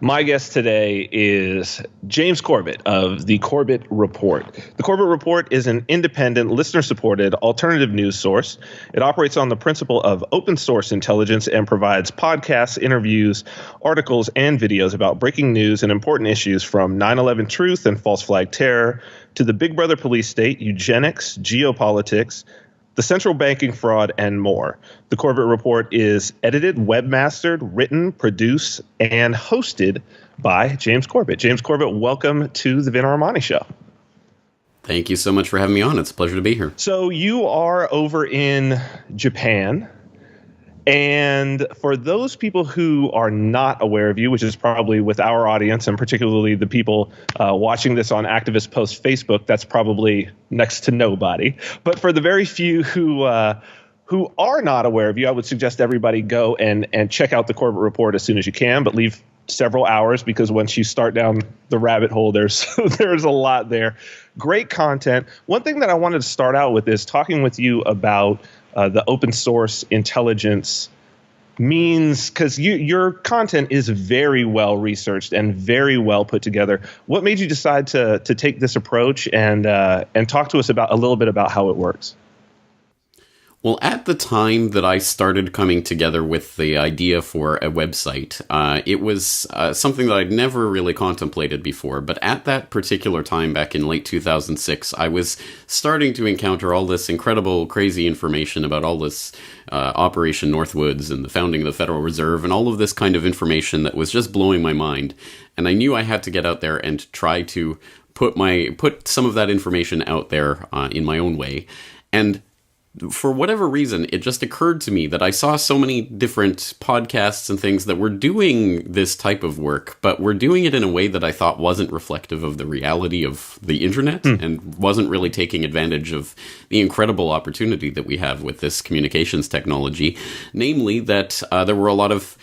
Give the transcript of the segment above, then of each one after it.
My guest today is James Corbett of the Corbett Report. The Corbett Report is an independent, listener-supported, alternative news source. It operates on the principle of open source intelligence and provides podcasts, interviews, articles, and videos about breaking news and important issues from 9/11 truth and false flag terror to the Big Brother police state, eugenics, geopolitics, the central banking fraud, and more. The Corbett Report is edited, webmastered, written, produced, and hosted by James Corbett. James Corbett, welcome to the Armani Show. Thank you so much for having me on. It's a pleasure to be here. So you are over in Japan. And for those people who are not aware of you, which is probably with our audience and particularly the people watching this on Activist Post Facebook, that's probably next to nobody. But for the very few who are not aware of you, I would suggest everybody go and check out the Corbett Report as soon as you can, but leave several hours because once you start down the rabbit hole, there's a lot there. Great content. One thing that I wanted to start out with is talking with you about the open source intelligence means, because your content is very well researched and very well put together. What made you decide to take this approach and talk to us about a little bit about how it works? Well, at the time that I started coming together with the idea for a website, it was something that I'd never really contemplated before. But at that particular time, back in late 2006, I was starting to encounter all this incredible, crazy information about all this Operation Northwoods and the founding of the Federal Reserve and all of this kind of information that was just blowing my mind. And I knew I had to get out there and try to put some of that information out there in my own way. And for whatever reason, it just occurred to me that I saw so many different podcasts and things that were doing this type of work, but were doing it in a way that I thought wasn't reflective of the reality of the internet and wasn't really taking advantage of the incredible opportunity that we have with this communications technology. Namely, that there were a lot of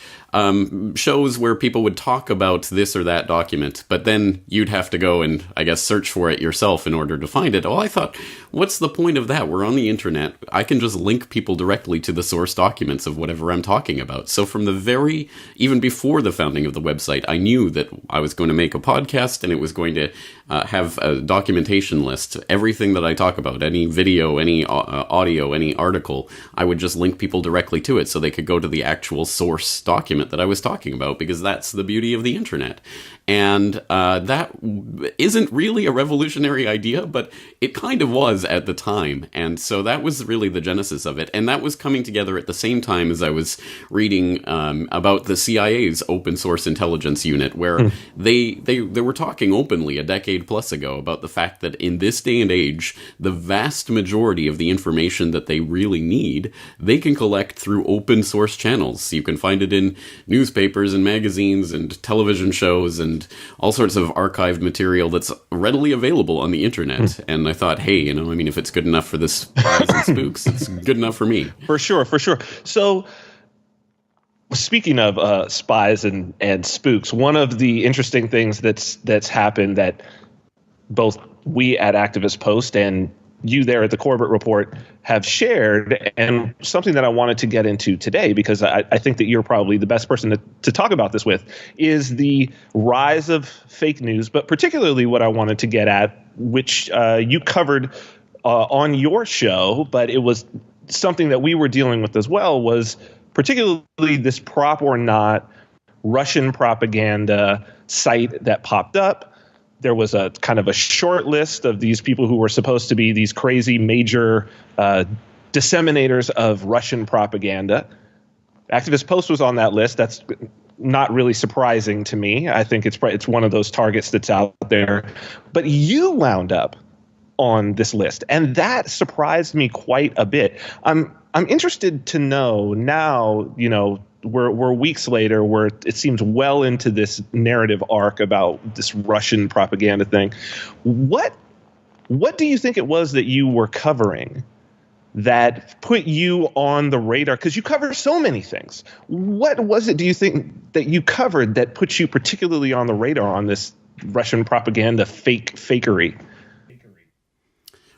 shows where people would talk about this or that document, but then you'd have to go and, I guess, search for it yourself in order to find it. Oh, I thought, what's the point of that? We're on the internet. I can just link people directly to the source documents of whatever I'm talking about. So from even before the founding of the website, I knew that I was going to make a podcast and it was going to have a documentation list. Everything that I talk about, any video, any audio, any article, I would just link people directly to it so they could go to the actual source document that I was talking about, because that's the beauty of the internet. And that isn't really a revolutionary idea, but it kind of was at the time. And so that was really the genesis of it. And that was coming together at the same time as I was reading about the CIA's open source intelligence unit, where they were talking openly a decade plus ago about the fact that in this day and age, the vast majority of the information that they really need, they can collect through open source channels. You can find it in newspapers and magazines and television shows and all sorts of archived material that's readily available on the internet. And I thought, hey, if it's good enough for the spies and spooks, it's good enough for me. For sure. So speaking of spies and spooks, one of the interesting things that's happened that both we at Activist Post and you there at the Corbett Report have shared, and something that I wanted to get into today, because I think that you're probably the best person to talk about this with, is the rise of fake news, but particularly what I wanted to get at, which you covered on your show, but it was something that we were dealing with as well, was particularly this Prop or Not Russian propaganda site that popped up. There was a kind of a short list of these people who were supposed to be these crazy major disseminators of Russian propaganda. Activist Post was on that list. That's not really surprising to me. I think it's one of those targets that's out there. But you wound up on this list, and that surprised me quite a bit. I'm interested to know now, we're weeks later, where it seems well into this narrative arc about this Russian propaganda thing. What do you think it was that you were covering that put you on the radar? Because you cover so many things. What was it, do you think, that you covered that put you particularly on the radar on this Russian propaganda fakery?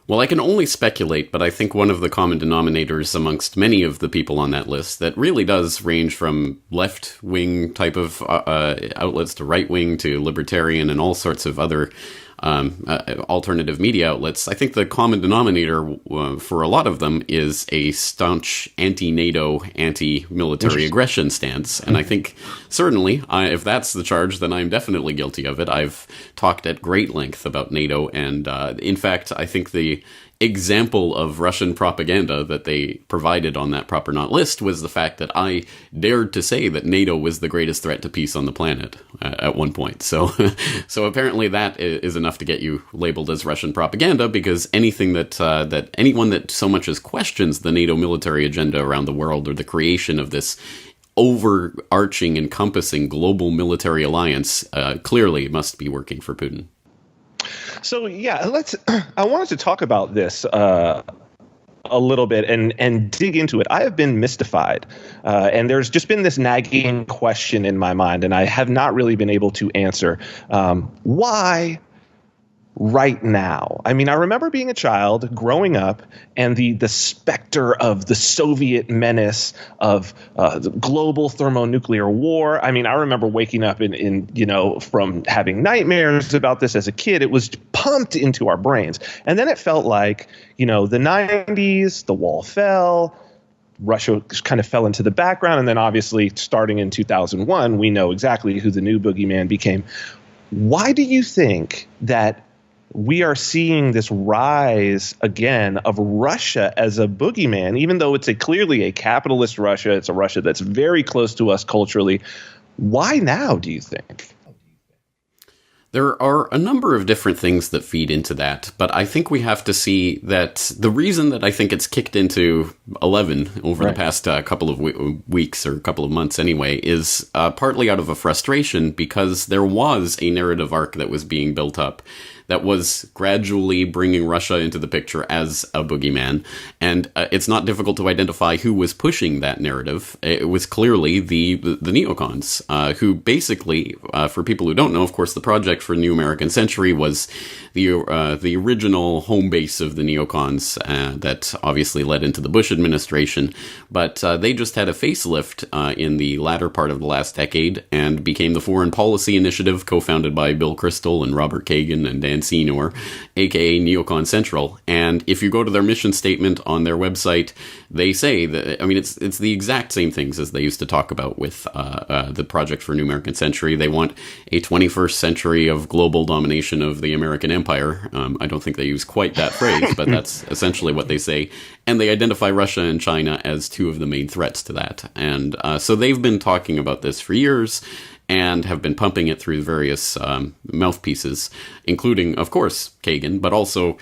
Well, I can only speculate, but I think one of the common denominators amongst many of the people on that list that really does range from left-wing type of outlets to right-wing to libertarian and all sorts of other alternative media outlets. I think the common denominator for a lot of them is a staunch anti-NATO, anti-military aggression stance. And I think certainly, if that's the charge, then I'm definitely guilty of it. I've talked at great length about NATO. And in fact, I think the example of Russian propaganda that they provided on that Proper Not list was the fact that I dared to say that NATO was the greatest threat to peace on the planet at one point. So apparently that is enough to get you labeled as Russian propaganda, because anything that anyone that so much as questions the NATO military agenda around the world, or the creation of this overarching, encompassing global military alliance, clearly must be working for Putin. So yeah, I wanted to talk about this a little bit and dig into it. I have been mystified, and there's just been this nagging question in my mind, and I have not really been able to answer why right now. I mean, I remember being a child, growing up, and the specter of the Soviet menace of the global thermonuclear war. I mean, I remember waking up in from having nightmares about this as a kid. It was pumped into our brains. And then it felt like, the 90s, the wall fell, Russia kind of fell into the background. And then obviously starting in 2001, we know exactly who the new boogeyman became. Why do you think that we are seeing this rise again of Russia as a boogeyman, even though it's clearly a capitalist Russia? It's a Russia that's very close to us culturally. Why now, do you think? There are a number of different things that feed into that, but I think we have to see that the reason that I think it's kicked into 11 over the past couple of weeks or couple of months anyway is partly out of a frustration, because there was a narrative arc that was being built up that was gradually bringing Russia into the picture as a boogeyman. And it's not difficult to identify who was pushing that narrative. It was clearly the neocons, who basically, for people who don't know, of course, the Project for New American Century was the original home base of the neocons that obviously led into the Bush administration. But they just had a facelift in the latter part of the last decade and became the Foreign Policy Initiative, co-founded by Bill Kristol and Robert Kagan and Dan Senor, aka Neocon Central. And if you go to their mission statement on their website, they say that, I mean, it's the exact same things as they used to talk about with the Project for New American Century. They want a 21st century of global domination of the American empire. I don't think they use quite that phrase, but that's essentially what they say. And they identify Russia and China as two of the main threats to that. And so they've been talking about this for years, and have been pumping it through various mouthpieces, including, of course, Kagan, but also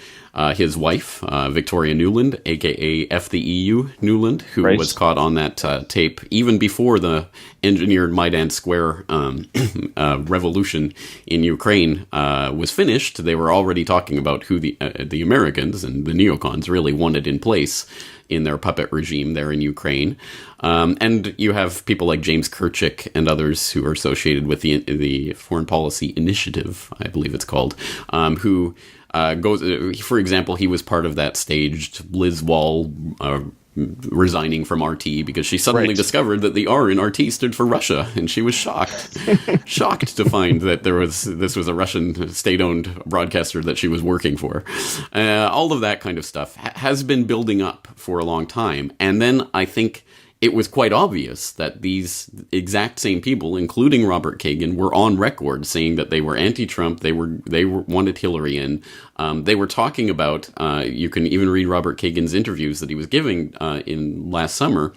his wife, Victoria Nuland, a.k.a. F the EU Nuland, who was caught on that tape even before the engineered Maidan Square revolution in Ukraine was finished. They were already talking about who the Americans and the neocons really wanted in place in their puppet regime there in Ukraine. And you have people like James Kirchik and others who are associated with the Foreign Policy Initiative, I believe it's called, who goes, for example, he was part of that staged Liz Wall resigning from RT because she suddenly discovered that the R in RT stood for Russia, and she was shocked to find that this was a Russian state-owned broadcaster that she was working for. All of that kind of stuff has been building up for a long time, and then I think it was quite obvious that these exact same people, including Robert Kagan, were on record saying that they were anti-Trump. They wanted Hillary in. They were talking about. You can even read Robert Kagan's interviews that he was giving in last summer,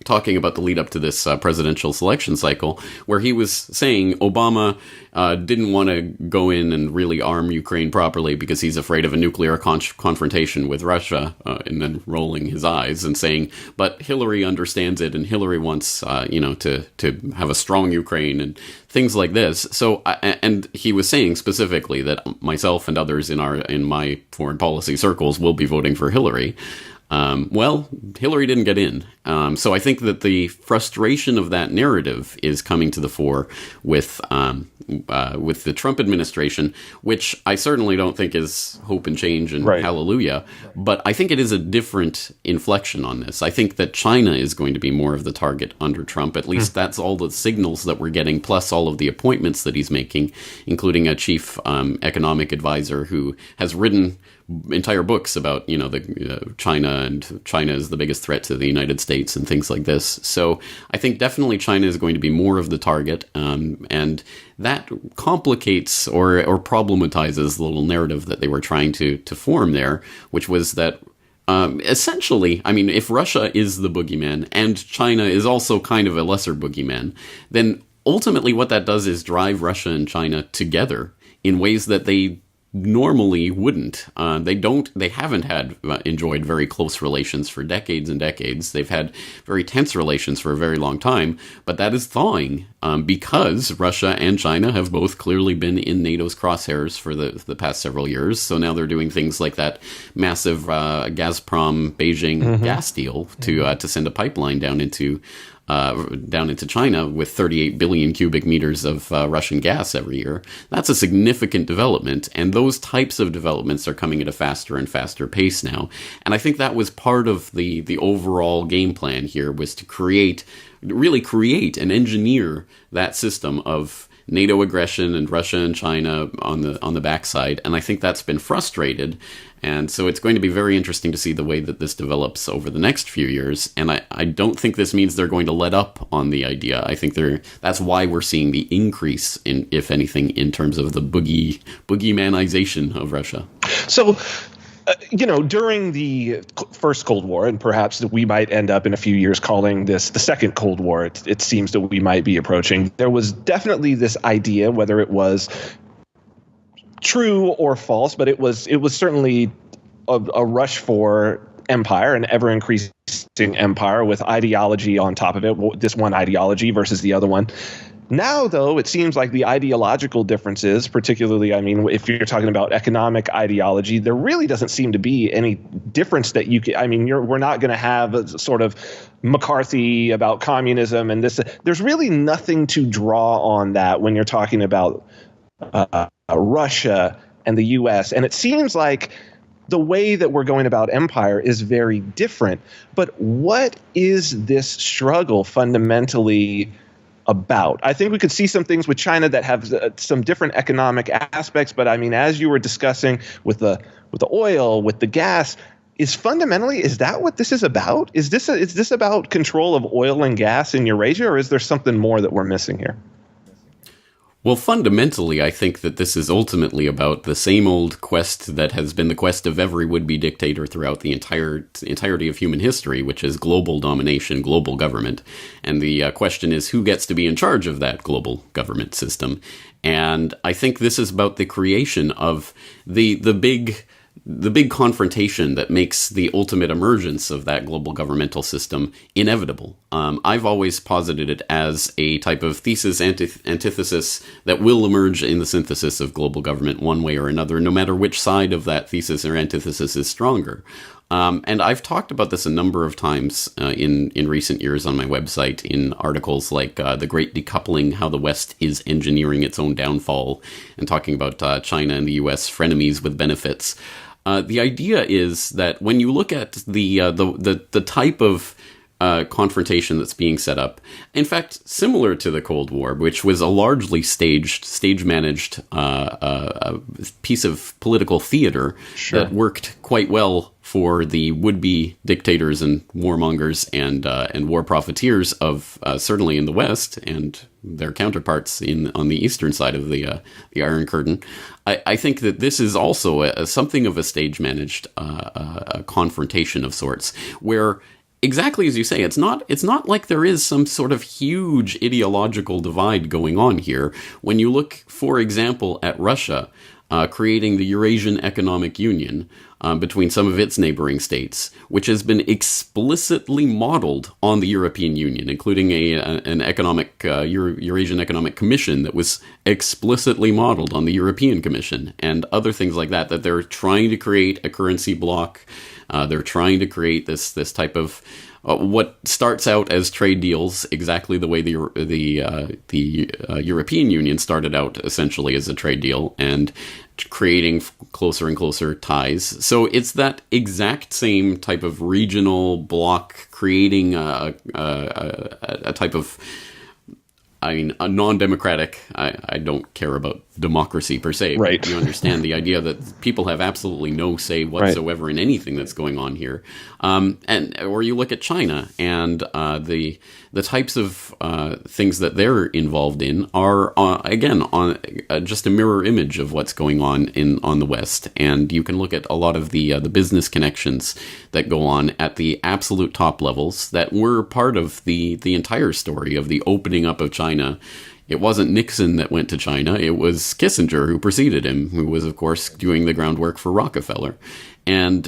talking about the lead up to this presidential selection cycle, where he was saying Obama didn't want to go in and really arm Ukraine properly because he's afraid of a nuclear confrontation with Russia, and then rolling his eyes and saying, but Hillary understands it, and Hillary wants, to have a strong Ukraine and things like this. So, and he was saying specifically that myself and others in my foreign policy circles will be voting for Hillary. Well, Hillary didn't get in. So I think that the frustration of that narrative is coming to the fore with the Trump administration, which I certainly don't think is hope and change and hallelujah. But I think it is a different inflection on this. I think that China is going to be more of the target under Trump. At least that's all the signals that we're getting, plus all of the appointments that he's making, including a chief economic advisor who has written entire books about, China, and China is the biggest threat to the United States and things like this. So I think definitely China is going to be more of the target, and that complicates or problematizes the little narrative that they were trying to form there, which was that essentially, I mean, if Russia is the boogeyman and China is also kind of a lesser boogeyman, then ultimately what that does is drive Russia and China together in ways that they normally wouldn't. They haven't had enjoyed very close relations for decades and decades. They've had very tense relations for a very long time, but that is thawing because Russia and China have both clearly been in NATO's crosshairs for the past several years. So now they're doing things like that massive Gazprom Beijing gas deal to send a pipeline down into China with 38 billion cubic meters of Russian gas every year. That's a significant development, and those types of developments are coming at a faster and faster pace now. And I think that was part of the overall game plan here, was to really create and engineer that system of NATO aggression and Russia and China on the backside. And I think that's been frustrated. And so it's going to be very interesting to see the way that this develops over the next few years. And I don't think this means they're going to let up on the idea. I think that's why we're seeing the increase in, if anything, in terms of the boogeymanization of Russia. So, during the first Cold War, and perhaps we might end up in a few years calling this the second Cold War, it seems that we might be approaching, there was definitely this idea, whether it was true or false, but it was certainly a rush for empire, an ever increasing empire with ideology on top of it, this one ideology versus the other one. Now, though, it seems like the ideological differences, particularly, I mean, if you're talking about economic ideology, there really doesn't seem to be any difference that you can. I mean, we're not going to have a sort of McCarthy about communism and this. There's really nothing to draw on that when you're talking about Russia and the U.S. And it seems like the way that we're going about empire is very different. But what is this struggle fundamentally about? I think we could see some things with China that have some different economic aspects. But I mean, as you were discussing with the oil, with the gas, is that what this is about? Is this about control of oil and gas in Eurasia, or is there something more that we're missing here? Well, fundamentally, I think that this is ultimately about the same old quest that has been the quest of every would-be dictator throughout the entirety of human history, which is global domination, global government. And the question is, who gets to be in charge of that global government system? And I think this is about the creation of the big confrontation that makes the ultimate emergence of that global governmental system inevitable. I've always posited it as a type of thesis antithesis that will emerge in the synthesis of global government one way or another, no matter which side of that thesis or antithesis is stronger. And I've talked about this a number of times in recent years on my website, in articles like The Great Decoupling, How the West is Engineering Its Own Downfall, and talking about China and the U.S. frenemies with benefits. The idea is that when you look at the type of confrontation that's being set up, in fact, similar to the Cold War, which was a largely stage-managed piece of political theater that worked quite well for the would-be dictators and warmongers and war profiteers of certainly in the West and their counterparts on the eastern side of the Iron Curtain. I think that this is also something of a stage-managed confrontation of sorts, where exactly as you say, it's not like there is some sort of huge ideological divide going on here. When you look, for example, at Russia creating the Eurasian Economic Union between some of its neighboring states, which has been explicitly modeled on the European Union, including an Eurasian Economic Commission that was explicitly modeled on the European Commission, and other things like that they're trying to create a currency bloc They're trying to create this type of what starts out as trade deals, exactly the way the European Union started out essentially as a trade deal, and creating closer and closer ties. So it's that exact same type of regional bloc, creating a type of, I mean, a non-democratic. I don't care about democracy per se. Right. But you understand the idea that people have absolutely no say whatsoever in anything that's going on here. Or you look at China and the types of things that they're involved in are again on just a mirror image of what's going on on the West. And you can look at a lot of the business connections that go on at the absolute top levels that were part of the entire story of the opening up of China. It wasn't Nixon that went to China. It was Kissinger who preceded him, who was, of course, doing the groundwork for Rockefeller. And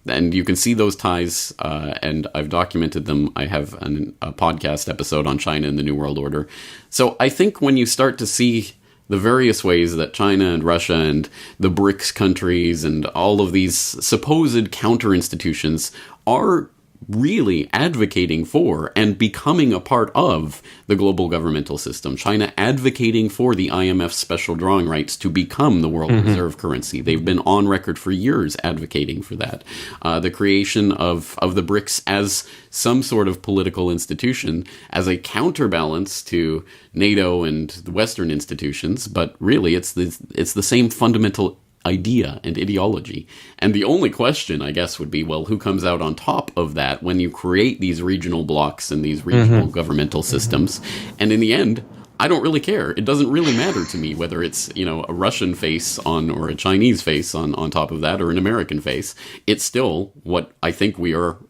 you can see those ties, and I've documented them. I have a podcast episode on China and the New World Order. So I think when you start to see the various ways that China and Russia and the BRICS countries and all of these supposed counter-institutions are really advocating for and becoming a part of the global governmental system. China advocating for the IMF's special drawing rights to become the world reserve currency. They've been on record for years advocating for that. The creation of the BRICS as some sort of political institution, as a counterbalance to NATO and the Western institutions, but really it's the same fundamental idea and ideology. And the only question, I guess, would be, well, who comes out on top of that when you create these regional blocks and these regional governmental systems? And in the end, I don't really care. It doesn't really matter to me whether it's, a Russian face or a Chinese face on top of that, or an American face. It's still what I think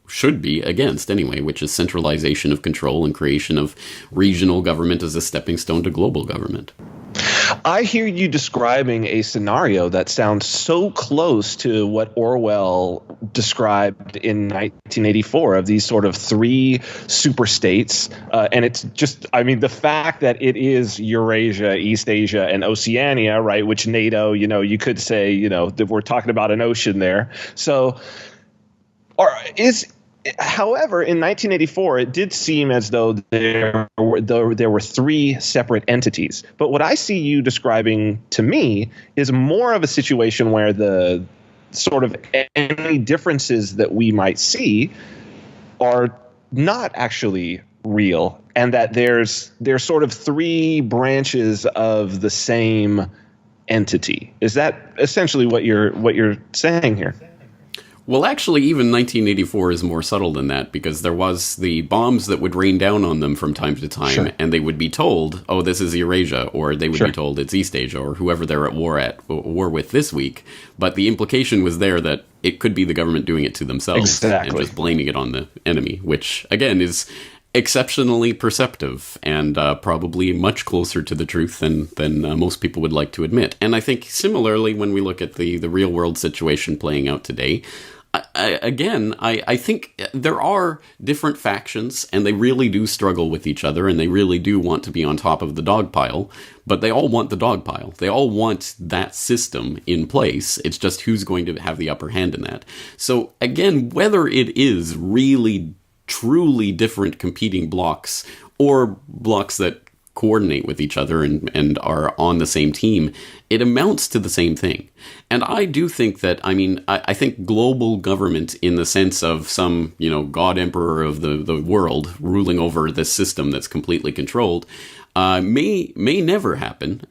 should be against anyway, which is centralization of control and creation of regional government as a stepping stone to global government. I hear you describing a scenario that sounds so close to what Orwell described in 1984 of these sort of three super states. And it's just, I mean, the fact that it is Eurasia, East Asia, and Oceania, right, which NATO, you could say, that we're talking about an ocean there. So, however, in 1984, it did seem as though there were three separate entities. But what I see you describing to me is more of a situation where the sort of any differences that we might see are not actually real, and that there's sort of three branches of the same entity. Is that essentially what you're saying here? Well, actually, even 1984 is more subtle than that, because there was the bombs that would rain down on them from time to time, sure. And they would be told, oh, this is Eurasia, or they would sure. be told it's East Asia, or whoever they're at war with this week. But the implication was there that it could be the government doing it to themselves, exactly. And just blaming it on the enemy, which, again, is exceptionally perceptive and probably much closer to the truth than most people would like to admit. And I think similarly, when we look at the real world situation playing out today, I think there are different factions, and they really do struggle with each other, and they really do want to be on top of the dog pile, but they all want the dog pile. They all want that system in place. It's just who's going to have the upper hand in that. So again, whether it is really truly different competing blocks or blocks that coordinate with each other and are on the same team, it amounts to the same thing. And I do think that, I think global government, in the sense of some, God emperor of the world ruling over this system that's completely controlled, may never happen.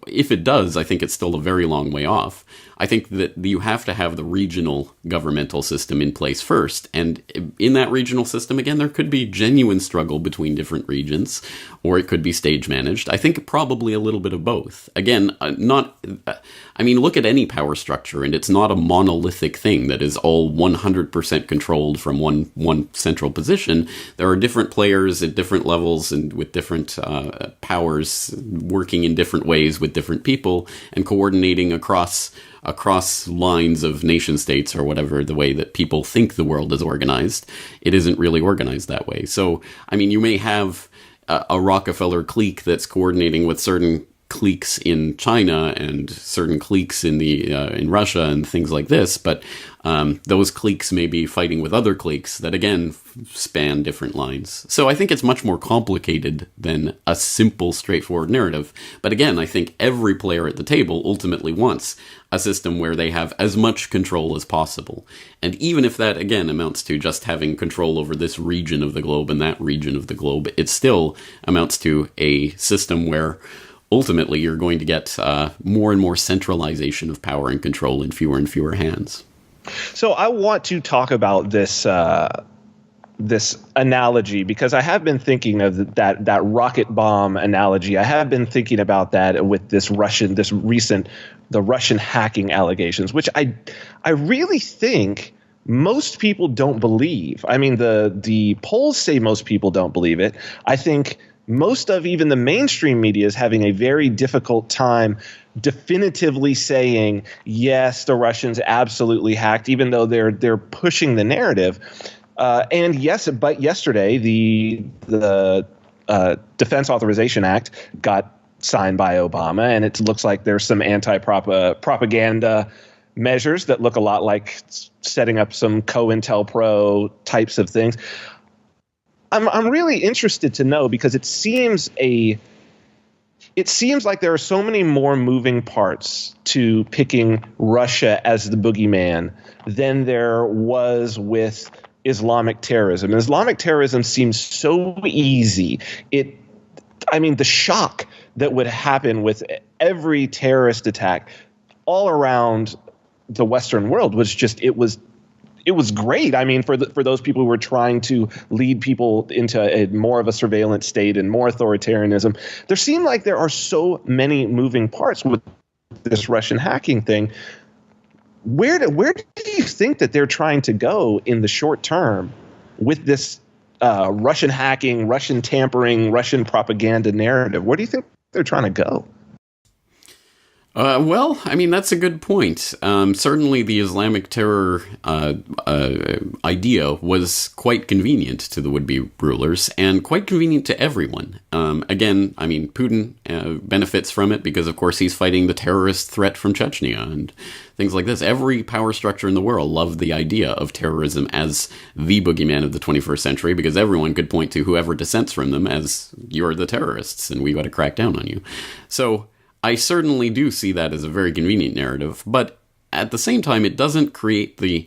If it does, I think it's still a very long way off. I think that you have to have the regional governmental system in place first. And in that regional system, again, there could be genuine struggle between different regions, or it could be stage managed. I think probably a little bit of both. Again, look at any power structure, and it's not a monolithic thing that is all 100% controlled from one central position. There are different players at different levels and with different powers working in different ways with different people and coordinating across lines of nation states, or whatever the way that people think the world is organized. It isn't really organized that way. So, you may have a Rockefeller clique that's coordinating with certain cliques in China and certain cliques in in Russia and things like this, but those cliques may be fighting with other cliques that again span different lines. So I think it's much more complicated than a simple, straightforward narrative. But again, I think every player at the table ultimately wants a system where they have as much control as possible. And even if that, again, amounts to just having control over this region of the globe and that region of the globe, it still amounts to a system where ultimately you're going to get more and more centralization of power and control in fewer and fewer hands. So I want to talk about this this analogy, because I have been thinking of that rocket bomb analogy. I have been thinking about that with the Russian hacking allegations, which I really think most people don't believe. I mean, the polls say most people don't believe it. I think most of even the mainstream media is having a very difficult time definitively saying, yes, the Russians absolutely hacked, even though they're pushing the narrative. And yes, but yesterday the Defense Authorization Act got signed by Obama, and it looks like there's some anti-propaganda measures that look a lot like setting up some COINTELPRO types of things. I'm really interested to know, because it seems like there are so many more moving parts to picking Russia as the boogeyman than there was with Islamic terrorism. Islamic terrorism seems so easy. The shock that would happen with every terrorist attack all around the Western world was just, it was great. I mean, for those people who were trying to lead people into more of a surveillance state and more authoritarianism, there seemed like there are so many moving parts with this Russian hacking thing. Where do you think that they're trying to go in the short term with this Russian hacking, Russian tampering, Russian propaganda narrative? Where do you think they're trying to go? Well, I mean, that's a good point. Certainly the Islamic terror idea was quite convenient to the would-be rulers and quite convenient to everyone. Again, I mean, Putin benefits from it because, of course, he's fighting the terrorist threat from Chechnya and things like this. Every power structure in the world loved the idea of terrorism as the boogeyman of the 21st century, because everyone could point to whoever dissents from them as, you're the terrorists and we got to crack down on you. So I certainly do see that as a very convenient narrative, but at the same time, it doesn't create the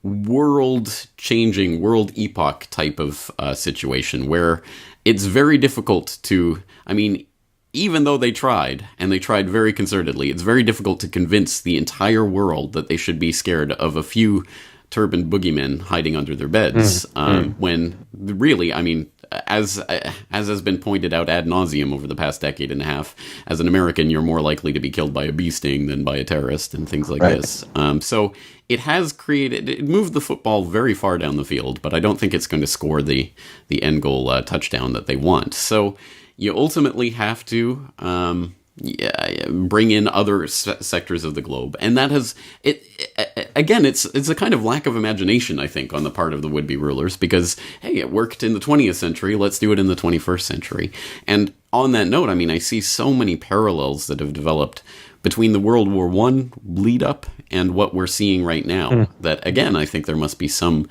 world-changing, world epoch type of situation where it's very difficult to, I mean, even though they tried, and they tried very concertedly, it's very difficult to convince the entire world that they should be scared of a few turbaned boogeymen hiding under their beds, when really, I mean, as has been pointed out ad nauseum over the past decade and a half, as an American, you're more likely to be killed by a bee sting than by a terrorist and things like this. So it moved the football very far down the field, but I don't think it's going to score the end goal touchdown that they want. So you ultimately have to bring in other sectors of the globe, and that has again, it's a kind of lack of imagination, I think, on the part of the would-be rulers, because hey, it worked in the 20th century, let's do it in the 21st century. And on that note, I mean, I see so many parallels that have developed between the World War I lead up and what we're seeing right now, that again, I think there must be some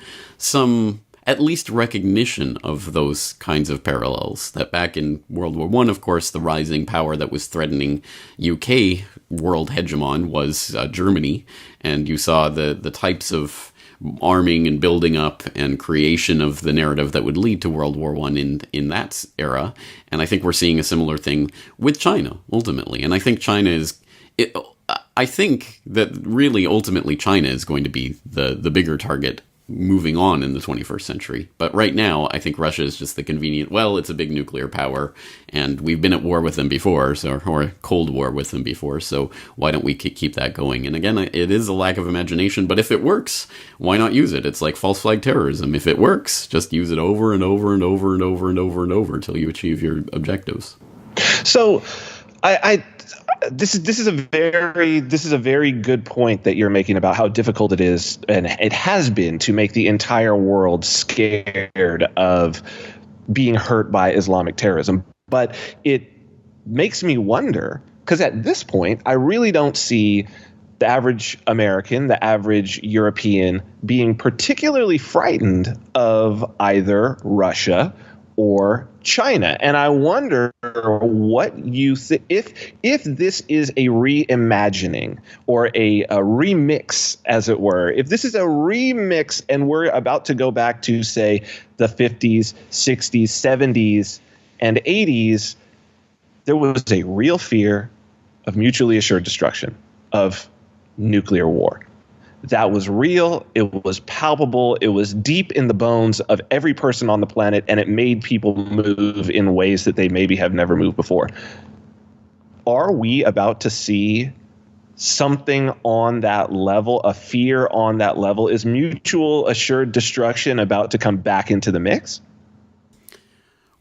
at least recognition of those kinds of parallels. That back in World War I, of course, the rising power that was threatening UK world hegemon was Germany, and you saw the types of arming and building up and creation of the narrative that would lead to World War I in that era. And I think we're seeing a similar thing with China, ultimately. And I think I think that really, ultimately, China is going to be the bigger target moving on in the 21st century. But right now, I think Russia is just the convenient, well, it's a big nuclear power, and we've been at war with them before, or a Cold War with them before, so why don't we keep that going? And again, it is a lack of imagination, but if it works, why not use it? It's like false flag terrorism. If it works, just use it over and over and over and over and over and over until you achieve your objectives. So this is a very good point that you're making about how difficult it is, and it has been, to make the entire world scared of being hurt by Islamic terrorism. But it makes me wonder, Because at this point, I really don't see the average American, the average European being particularly frightened of either Russia or China. And I wonder what you think, if this is a reimagining or a remix, as it were, if this is a remix and we're about to go back to, say, the 50s, 60s, 70s, and 80s, there was a real fear of mutually assured destruction, of nuclear war. That was real. It was palpable. It was deep in the bones of every person on the planet, and it made people move in ways that they maybe have never moved before. Are we about to see something on that level, a fear on that level? Is mutual assured destruction about to come back into the mix?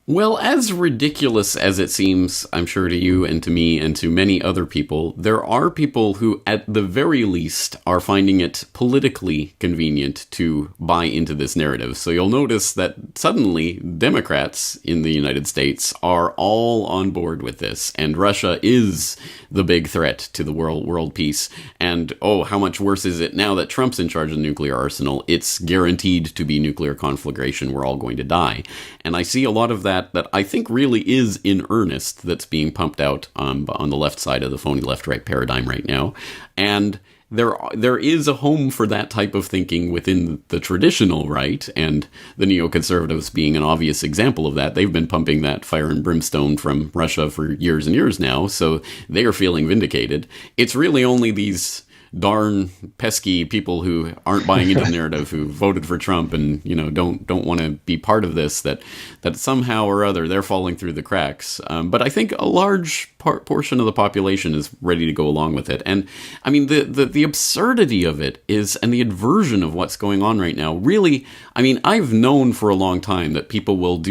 Well, as ridiculous as it seems, I'm sure to you and to me and to many other people, there are people who, at the very least, are finding it politically convenient to buy into this narrative. So you'll notice that suddenly Democrats in the United States are all on board with this, and Russia is the big threat to the world peace. And, oh, how much worse is it now that Trump's in charge of the nuclear arsenal? It's guaranteed to be nuclear conflagration. We're all going to die. And I see a lot of that I think really is in earnest that's being pumped out on the left side of the phony left-right paradigm right now. And there is a home for that type of thinking within the traditional right, and the neoconservatives being an obvious example of that. They've been pumping that fire and brimstone from Russia for years and years now, so they are feeling vindicated. It's really only these darn pesky people who aren't buying into the narrative, who voted for Trump and, you know, don't want to be part of this, that somehow or other they're falling through the cracks. But I think a large portion of the population is ready to go along with it. And I mean, the absurdity of it is, and the inversion of what's going on right now, really, I mean, I've known for a long time that people will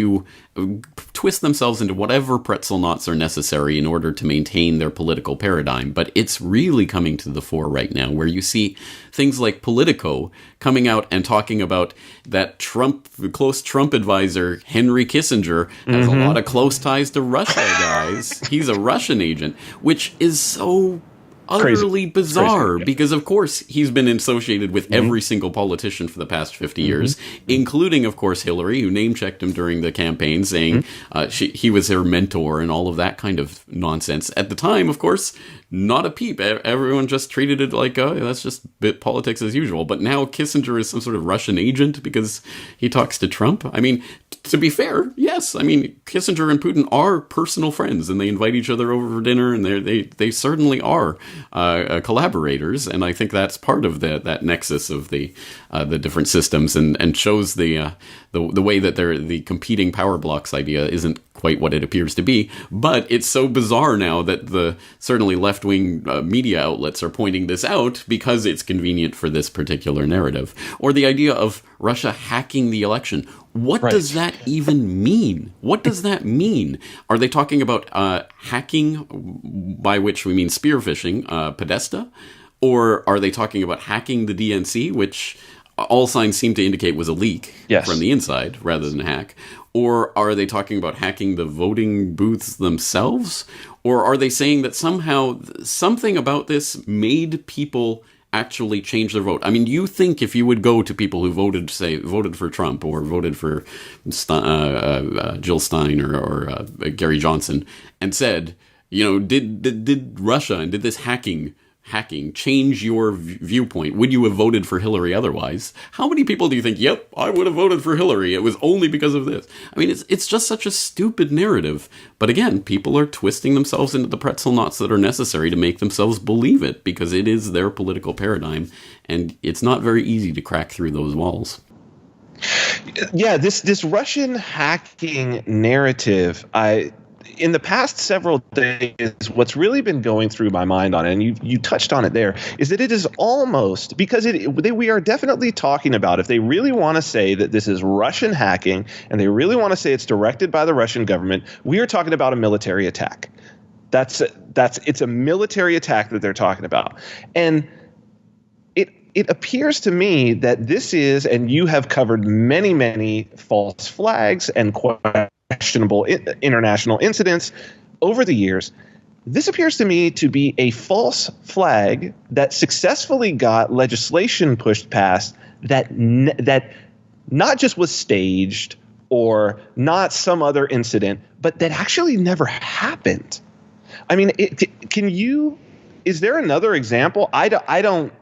twist themselves into whatever pretzel knots are necessary in order to maintain their political paradigm. But it's really coming to the fore right now, where you see things like Politico coming out and talking about that close Trump advisor, Henry Kissinger, has a lot of close ties to Russia, guys. He's a Russian agent, which is so utterly bizarre, because of course he's been associated with every single politician for the past 50 years, including, of course, Hillary, who name-checked him during the campaign, saying he was her mentor and all of that kind of nonsense. At the time, of course, not a peep. Everyone just treated it like, oh, that's just politics as usual. But now Kissinger is some sort of Russian agent because he talks to Trump. I mean, to be fair, yes. I mean, Kissinger and Putin are personal friends, and they invite each other over for dinner, and they certainly are collaborators. And I think that's part of that nexus of the different systems, and shows the way that the competing power blocks idea isn't quite what it appears to be. But it's so bizarre now that the certainly left-wing media outlets are pointing this out because it's convenient for this particular narrative. Or the idea of Russia hacking the election. What does that even mean? What does that mean? Are they talking about hacking, by which we mean spearfishing, Podesta? Or are they talking about hacking the DNC, which all signs seem to indicate was a leak from the inside rather than a hack? Or are they talking about hacking the voting booths themselves? Or are they saying that somehow something about this made people actually change their vote? I mean, you think if you would go to people who voted for Trump or voted for Jill Stein or Gary Johnson and said, you know, did Russia and did this hacking change your viewpoint? Would you have voted for Hillary otherwise? How many people do you think, yep, I would have voted for Hillary, it was only because of this? I mean, it's just such a stupid narrative. But again, people are twisting themselves into the pretzel knots that are necessary to make themselves believe it, because it is their political paradigm, and it's not very easy to crack through those walls. Yeah, this Russian hacking narrative, in the past several days, what's really been going through my mind on it, and you touched on it there, is that it is almost, because we are definitely talking about, if they really want to say that this is Russian hacking and they really want to say it's directed by the Russian government, we are talking about a military attack. It's a military attack that they're talking about. And it appears to me that this is, and you have covered many, many false flags and questionable international incidents over the years. This appears to me to be a false flag that successfully got legislation pushed past that not just was staged or not some other incident, but that actually never happened. I mean, is there another example? I don't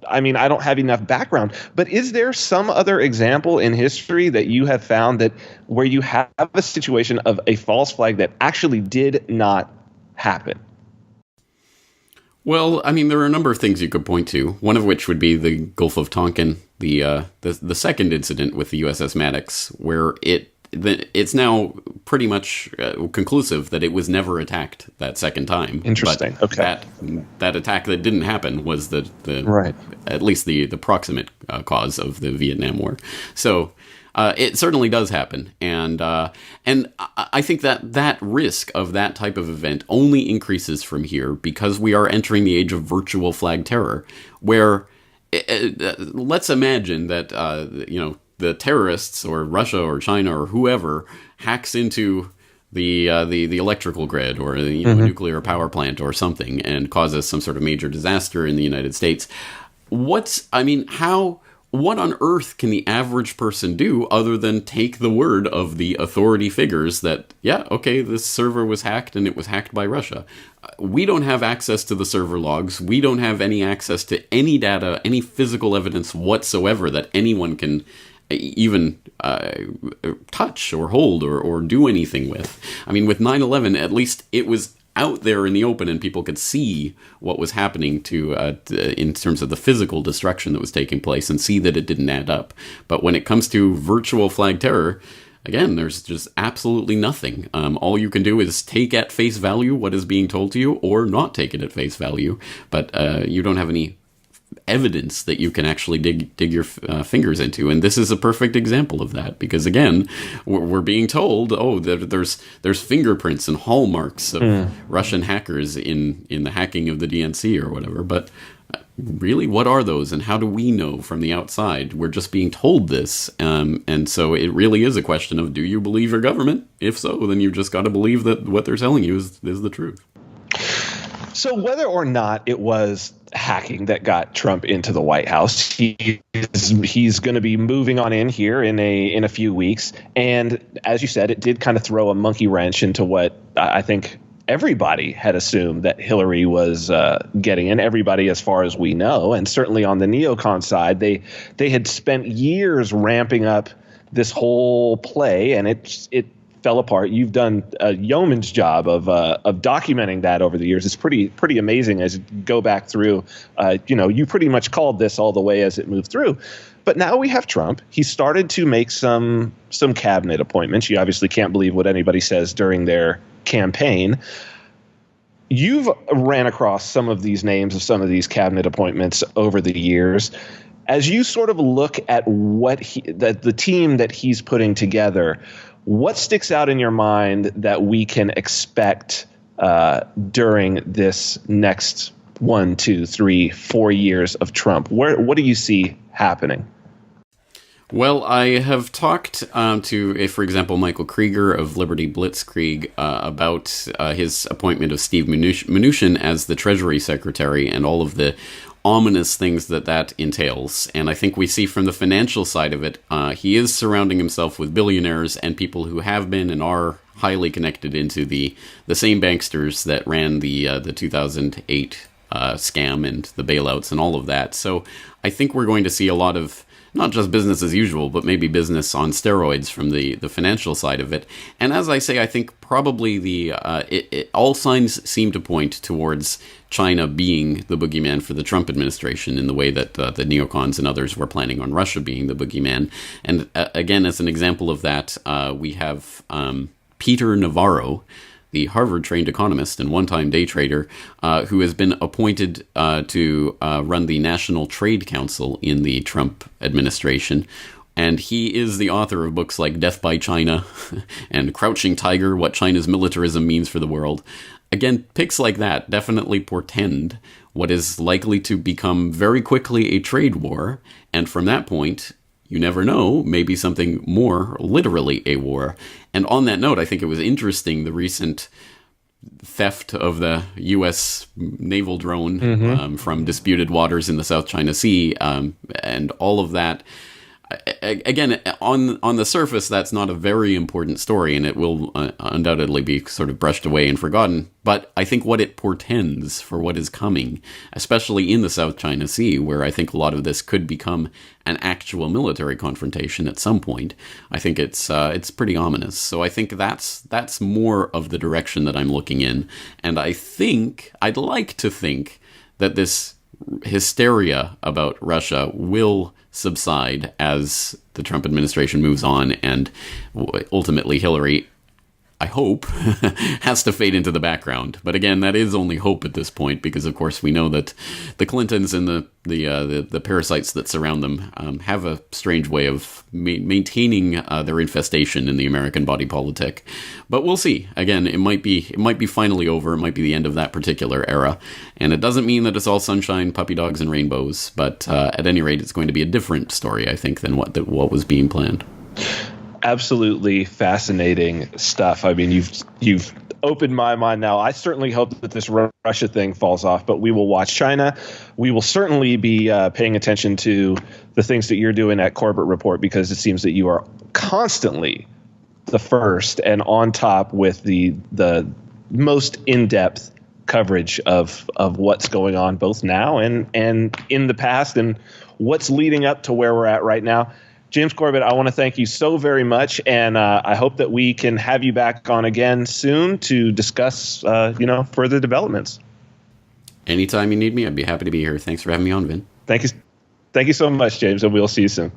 have enough background, but is there some other example in history that you have found that where you have a situation of a false flag that actually did not happen? Well, I mean, there are a number of things you could point to. One of which would be the Gulf of Tonkin, the second incident with the USS Maddox, where it's now pretty much conclusive that it was never attacked that second time. Interesting. But okay. That attack that didn't happen was the right. At least the proximate cause of the Vietnam War. So it certainly does happen, and I think that risk of that type of event only increases from here because we are entering the age of virtual flag terror, where let's imagine that the terrorists or Russia or China or whoever hacks into the electrical grid or a nuclear power plant or something and causes some sort of major disaster in the United States. What on earth can the average person do other than take the word of the authority figures that, yeah, okay, this server was hacked and it was hacked by Russia? We don't have access to the server logs. We don't have any access to any data, any physical evidence whatsoever that anyone can even touch or hold or do anything with. I mean, with 9/11, at least it was out there in the open and people could see what was happening in terms of the physical destruction that was taking place and see that it didn't add up. But when it comes to virtual flag terror, again, there's just absolutely nothing. All you can do is take at face value what is being told to you or not take it at face value. But you don't have any evidence that you can actually dig your fingers into, and this is a perfect example of that because again we're being told there's fingerprints and hallmarks of Russian hackers in the hacking of the DNC or whatever, but really what are those and how do we know from the outside? We're just being told this, and so it really is a question of, do you believe your government? If so, then you just got to believe that what they're telling you is the truth. So whether or not it was hacking that got Trump into the White House, he's going to be moving on in here in a few weeks. And as you said, it did kind of throw a monkey wrench into what I think everybody had assumed that Hillary was getting in. Everybody, as far as we know, and certainly on the neocon side, they had spent years ramping up this whole play, and it fell apart. You've done a yeoman's job of documenting that over the years. It's pretty amazing as you go back through. You pretty much called this all the way as it moved through. But now we have Trump. He started to make some cabinet appointments. You obviously can't believe what anybody says during their campaign. You've ran across some of these names of some of these cabinet appointments over the years. As you sort of look at what the team that he's putting together, what sticks out in your mind that we can expect during this next 1, 2, 3, 4 years of Trump? What do you see happening? Well, I have talked to, for example, Michael Krieger of Liberty Blitzkrieg about his appointment of Steve Mnuchin as the Treasury Secretary and all of the ominous things that entails. And I think we see from the financial side of it, he is surrounding himself with billionaires and people who have been and are highly connected into the same banksters that ran the 2008 scam and the bailouts and all of that. So I think we're going to see a lot of not just business as usual, but maybe business on steroids from the financial side of it. And as I say, I think probably all signs seem to point towards China being the boogeyman for the Trump administration in the way that the neocons and others were planning on Russia being the boogeyman. And again, as an example of that, we have Peter Navarro, the Harvard-trained economist and one-time day trader, who has been appointed to run the National Trade Council in the Trump administration. And he is the author of books like Death by China and Crouching Tiger, What China's Militarism Means for the World. Again, picks like that definitely portend what is likely to become very quickly a trade war. And from that point, you never know, maybe something more, literally a war. And on that note, I think it was interesting, the recent theft of the U.S. naval drone from disputed waters in the South China Sea, and all of that. Again, on the surface, that's not a very important story, and it will undoubtedly be sort of brushed away and forgotten. But I think what it portends for what is coming, especially in the South China Sea, where I think a lot of this could become an actual military confrontation at some point, I think it's pretty ominous. So I think that's more of the direction that I'm looking in, and I'd like to think that this hysteria about Russia will subside as the Trump administration moves on, and ultimately Hillary, I hope, has to fade into the background. But again, that is only hope at this point, because of course we know that the Clintons and the parasites that surround them have a strange way of maintaining their infestation in the American body politic. But we'll see. Again, it might be finally over. It might be the end of that particular era, and it doesn't mean that it's all sunshine, puppy dogs, and rainbows. But at any rate, it's going to be a different story, I think, than what was being planned. Absolutely fascinating stuff. I mean, you've opened my mind now. I certainly hope that this Russia thing falls off, but we will watch China. We will certainly be paying attention to the things that you're doing at Corbett Report, because it seems that you are constantly the first and on top with the most in-depth coverage of what's going on both now and in the past, and what's leading up to where we're at right now. James Corbett, I want to thank you so very much, and I hope that we can have you back on again soon to discuss, further developments. Anytime you need me, I'd be happy to be here. Thanks for having me on, Vin. Thank you so much, James, and we'll see you soon.